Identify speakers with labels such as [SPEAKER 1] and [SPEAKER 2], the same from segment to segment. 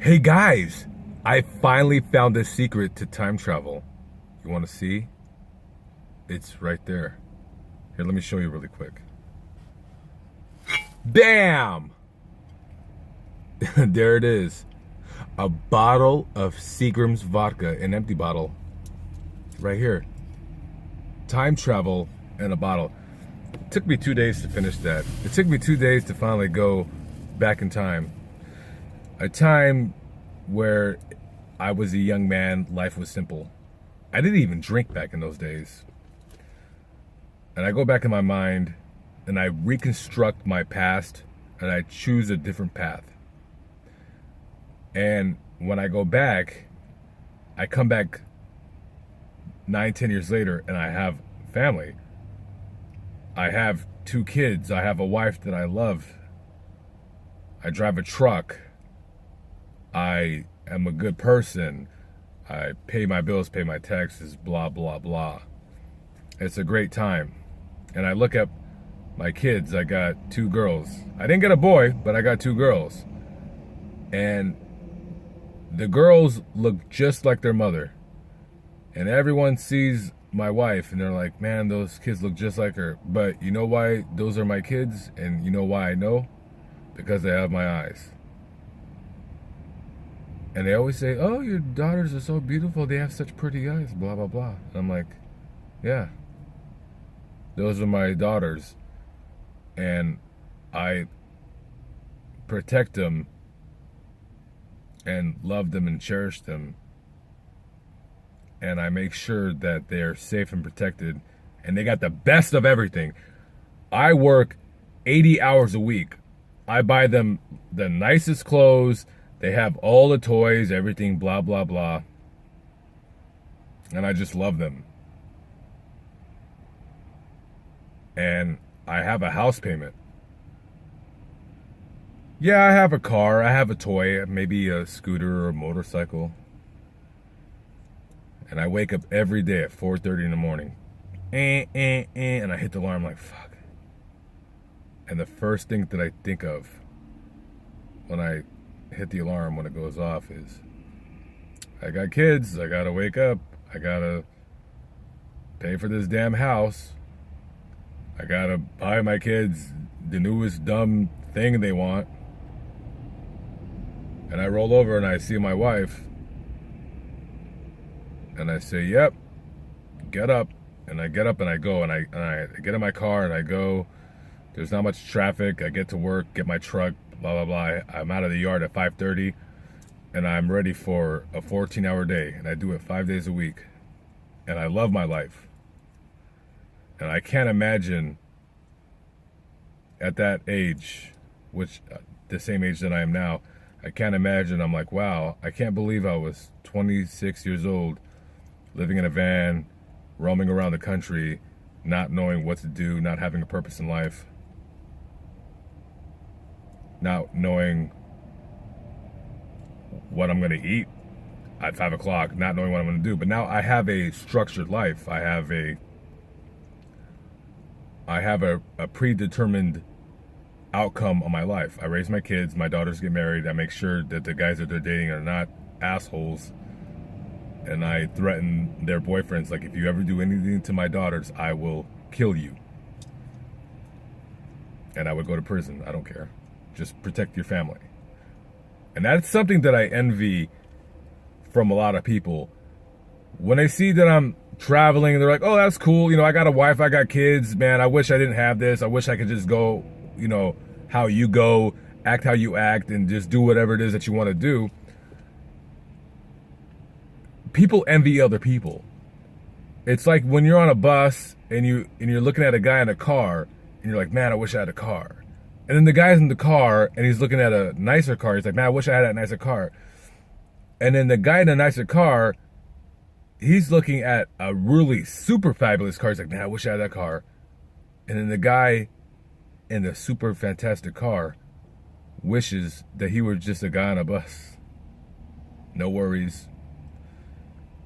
[SPEAKER 1] Hey guys, I finally found the secret to time travel. You want to see? It's right there. Here, let me show you really quick. Bam! There it is. A bottle of Seagram's vodka, an empty bottle. Right here. Time travel in a bottle. It took me 2 days to finish that. It took me 2 days to finally go back in time. A time where I was a young man, life was simple. I didn't even drink back in those days. And I go back in my mind and I reconstruct my past and I choose a different path. And when I go back, I come back 9, 10 years later and I have family. I have 2 kids. I have a wife that I love. I drive a truck. I am a good person. I pay my bills, pay my taxes, blah, blah, blah. It's a great time. And I look at my kids. I got 2 girls. I didn't get a boy, but I got 2 girls. And the girls look just like their mother. And everyone sees my wife and they're like, man, those kids look just like her. But you know why those are my kids? And you know why I know? Because they have my eyes. And they always say, oh, your daughters are so beautiful. They have such pretty eyes, blah, blah, blah. And I'm like, yeah, those are my daughters. And I protect them and love them and cherish them. And I make sure that they're safe and protected. And they got the best of everything. I work 80 hours a week. I buy them the nicest clothes. They have all the toys, everything, blah, blah, blah. And I just love them. And I have a house payment. Yeah, I have a car. I have a toy, maybe a scooter or a motorcycle. And I wake up every day at 4:30 in the morning. And I hit the alarm like, fuck. And the first thing that I think of when I hit the alarm when it goes off is, I got kids, I gotta wake up, I gotta pay for this damn house, I gotta buy my kids the newest dumb thing they want. And I roll over and I see my wife and I say, yep, get up. And I get up and I go and I get in my car and I go. There's not much traffic. I get to work, get my truck, blah, blah, blah. I'm out of the yard at 5:30 and I'm ready for a 14-hour day. And I do it 5 days a week. And I love my life. And I can't imagine at that age, which the same age that I am now, I can't imagine. I'm like, wow, I can't believe I was 26 years old, living in a van, roaming around the country, not knowing what to do, not having a purpose in life, not knowing what I'm going to eat at 5 o'clock, not knowing what I'm going to do. But now I have a structured life. I have a predetermined outcome on my life. I raise my kids, my daughters get married. I make sure that the guys that they're dating are not assholes. And I threaten their boyfriends, like, if you ever do anything to my daughters, I will kill you. And I would go to prison. I don't care. Just protect your family. And that's something that I envy from a lot of people. When they see that I'm traveling, they're like, oh, that's cool. You know, I got a wife, I got kids. Man, I wish I didn't have this. I wish I could just go, you know, how you go, act how you act, and just do whatever it is that you want to do. People envy other people. It's like when you're on a bus and you're looking at a guy in a car and you're like, man, I wish I had a car. And then the guy's in the car and he's looking at a nicer car. He's like, man, I wish I had a nicer car. And then the guy in a nicer car, he's looking at a really super fabulous car. He's like, man, I wish I had that car. And then the guy in the super fantastic car wishes that he were just a guy on a bus. No worries.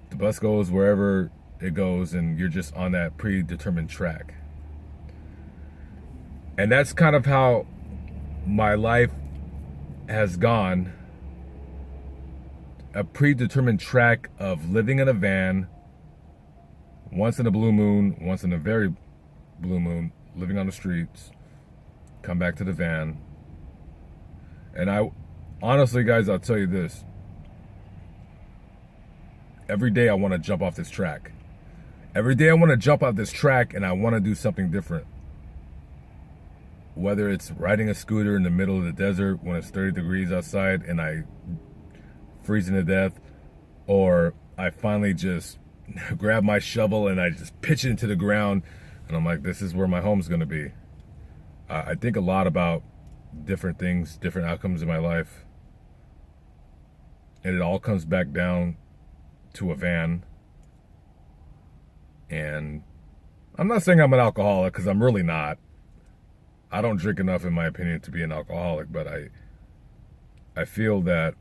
[SPEAKER 1] The bus goes wherever it goes and you're just on that predetermined track. And that's kind of how my life has gone a predetermined track of living in a van, once in a blue moon, once in a very blue moon, living on the streets, come back to the van. And I, honestly, guys, I'll tell you this. Every day I want to jump off this track. Every day I want to jump off this track and I want to do something different. Whether it's riding a scooter in the middle of the desert when it's 30 degrees outside and I freezing to death, or I finally just grab my shovel and I just pitch it into the ground and I'm like, this is where my home's gonna be. I think a lot about different things, different outcomes in my life, and it all comes back down to a van. And I'm not saying I'm an alcoholic, because I'm really not. I don't drink enough, in my opinion, to be an alcoholic, but I feel that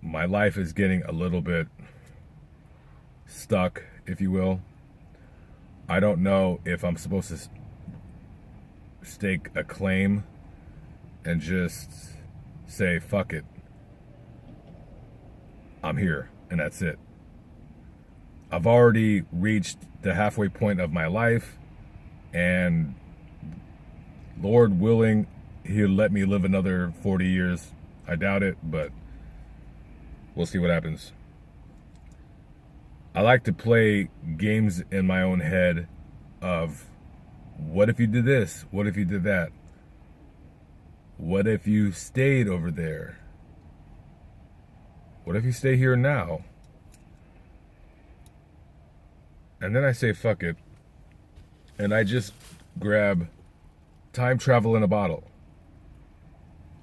[SPEAKER 1] my life is getting a little bit stuck, if you will. I don't know if I'm supposed to stake a claim and just say, fuck it, I'm here, and that's it. I've already reached the halfway point of my life, and Lord willing, He'll let me live another 40 years. I doubt it, but we'll see what happens. I like to play games in my own head of, what if you did this? What if you did that? What if you stayed over there? What if you stay here now? And then I say, fuck it. And I just grab time travel in a bottle.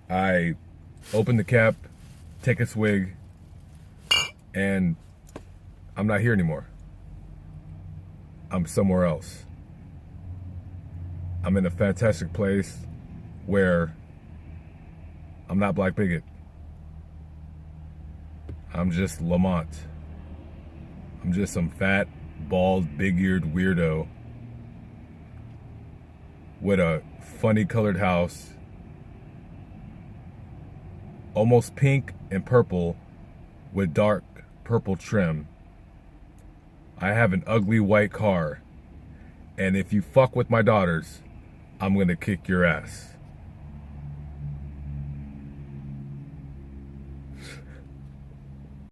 [SPEAKER 1] I open the cap, take a swig, and I'm not here anymore. I'm somewhere else. I'm in a fantastic place where I'm not Black Bigot. I'm just Lamont. I'm just some fat, bald, big-eared weirdo with a funny colored house, almost pink and purple with dark purple trim. I have an ugly white car, and if you fuck with my daughters, I'm gonna kick your ass.